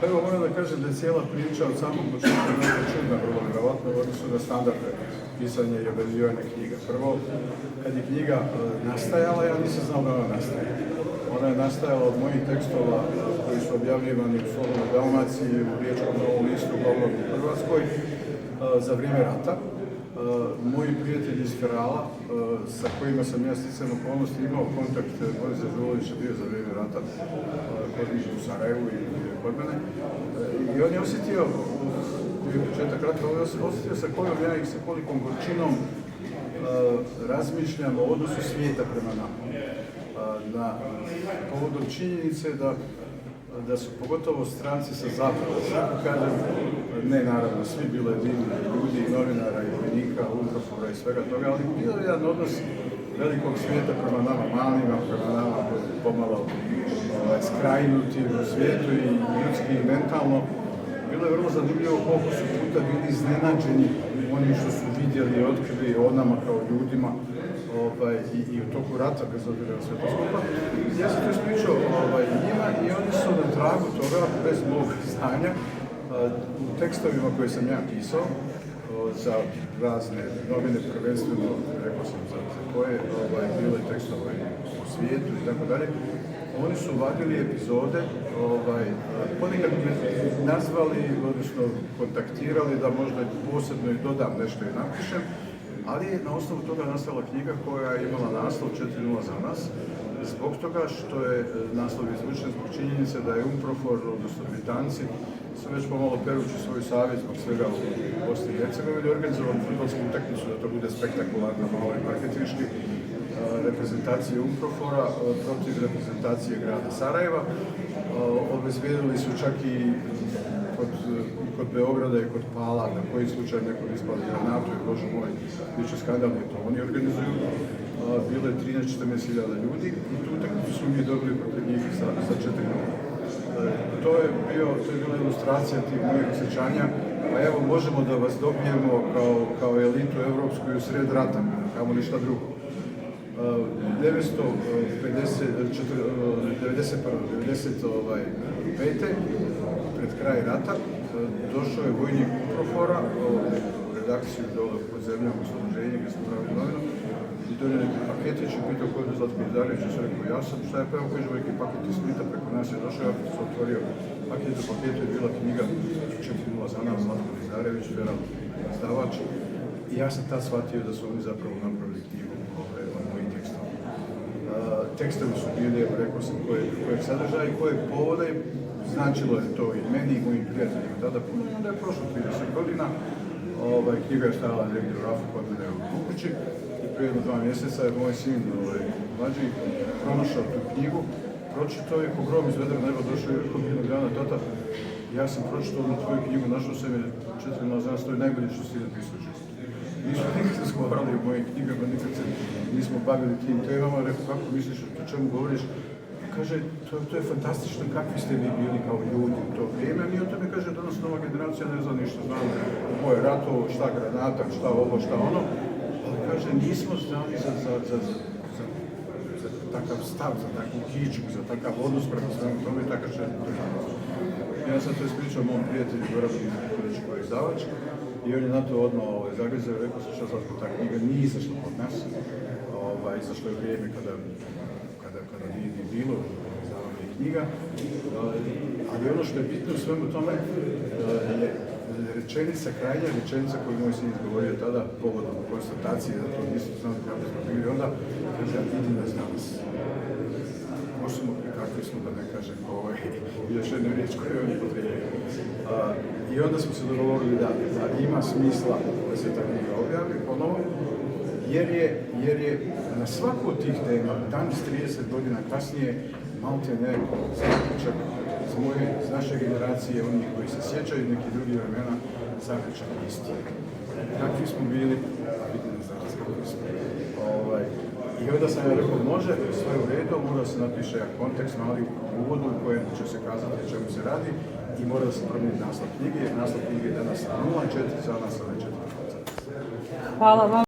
Pa evo, moram da kažem da je cijela priča od samog početka neka čudna, vrlo vjerovatno, u odnosu na standarde pisanja i objavljivanja knjiga. Prvo, kad je knjiga nastajala, ja nisam znao da ona nastaje. Ona je nastajala od mojih tekstova koji su objavljivani u Slobodnoj Dalmaciji, u Riječkom Novom listu, uglavnom u Hrvatskoj, za vrijeme rata. Moji prijatelji iz Ferala, sa kojima sam ja sticajem okolnosti imao kontakt, Boris Dežulović je bio za vrijeme rata kod njih u Sarajevu i kod mene. I on je osjetio, bio početak rata, on je osjetio sa kojom ja i sa kolikom gorčinom razmišljam o odnosu svijeta prema nama. Na povodom činjenice da su pogotovo stranci sa zapada, kako kažem, ne naravno, svi bile divni ljudi, novinara i vojnika, UNPROFOR-a i svega toga, ali bio je jedan odnos velikog svijeta prema nama malima, prema nama pomalo skrajnuti u svijetu i ljudski i mentalno. Bilo je vrlo zanimljivo koliko su puta bili iznenađeni oni što su vidjeli i otkrili o nama kao ljudima i u toku rata, bez obzira na sve to skupa. Ja sam to ispričao njima i oni su na tragu toga, bez mog znanja, u tekstovima koje sam ja pisao, za razne novine, prvenstveno, rekao sam za koje, bile tekstove u svijetu i tako dalje. Oni su vadili epizode, ponekad me nazvali, odnosno kontaktirali da možda posebno i dodam nešto i napišem, ali je na osnovu toga nastala knjiga koja je imala naslov 4:0 za nas, zbog toga što je naslov izvučen zbog činjenice da je UNPROFOR, odnosno Britanci, su već pomalo perući svoju savjest zbog svega u Bosni i Hercegovini, organizovali fudbalsku utakmicu da to bude spektakularno, malo i marketinški, reprezentacije UNPROFOR-a protiv reprezentacije grada Sarajeva. Obezbijedili su čak i kod Beograda i kod Pala, na koji slučaj neko ispali granatu i bože moj, biće skandal je to. Oni organizuju, bilo je 13-14 hiljada ljudi i tu utakmicu smo mi dobili protiv njih sa 4:0. To je bila ilustracija tih mojih osjećanja, pa evo možemo da vas dobijemo kao elitu evropsku i u sred rata, kamo ništa drugo. 1995. pred kraj rata došao je vojnik UNPROFOR-a u redakciju dole pod zemljom u Sloboženju gdje smo pravili novinu i donio neki paketić i pitao koji je Zlatko Izarević i sve rekao ja sam, šta je pa evo kaže veliki paket iz Splita preko nas je došao, ja sam otvorio paket, u paketu je bila knjiga 4:0 za nas, Zlatko Izarević, Feral izdavač i ja sam tad shvatio da su oni zapravo napravili knjigu od mojih tekstova. Tekstovi su bili, evo rekao sam, kojeg sadržaja i kojeg povoda i značilo je to i meni i mojim prijateljima tada puno, onda je prošlo 30 godina, knjiga je stajala negdje u rafu kod mene u kući i prije 2 mjeseca je moj sin mlađi pronašao tu knjigu, pročitao je ko grom iz vedra neba, došao je rekao jednog dana, tata, ja sam pročitao na tvoju knjigu, našao sam je 4:0 za nas, to je najbolje što si napisao često. Nismo nikad razgovarali o mojim knjigama, nikad se nismo bavili tim temama, rekao kako misliš o čemu govoriš? Kaže, to je fantastično, kakvi ste vi bili kao ljudi u to vrijeme, mi o tome kaže danas nova generacija ne zna ništa, znam ko je ratovo, šta granata, šta ovo, šta ono, ali kaže nismo znali za takav stav, za takvu kičku, za takav odnos prema svemu tome i takav će to. Ja sam to ispričao mom prijatelju Goranu Nikoliću koji je izdavač i on je na to odmah zagrizao i rekao se što Zlatko, ta knjiga nije izašla kod nas, izašlo je vrijeme kada nije bilo izdavanje knjiga, ali ono što je bitno u svemu tome je rečenica, krajnja rečenica koju moj sin izgovorio tada povodom konstatacije da to nisu znali kako smo bili onda, kaže, idi nas danas. Možemo kakvi smo da ne kažem još jednu riječ koju je on potrebio. I onda smo se dogovorili da ima smisla da se ta knjiga objavi ponovo, jer je na svaku od tih tema, danas 30 godina kasnije, malte ne zaključak iz naše generacije, onih koji se sjećaju nekih drugih vremena, zaključak isti. Kakvi smo bili, a vidite nas danas kakvi smo. I onda sam ja rekao, može, sve u redu, mora se napiše kontekst, mali uvodu u kojem će se kazati o čemu se radi i mora da se promijeni naslov knjige, naslov knjige je danas 0:4 za nas, a ne 4:0. Hvala vam.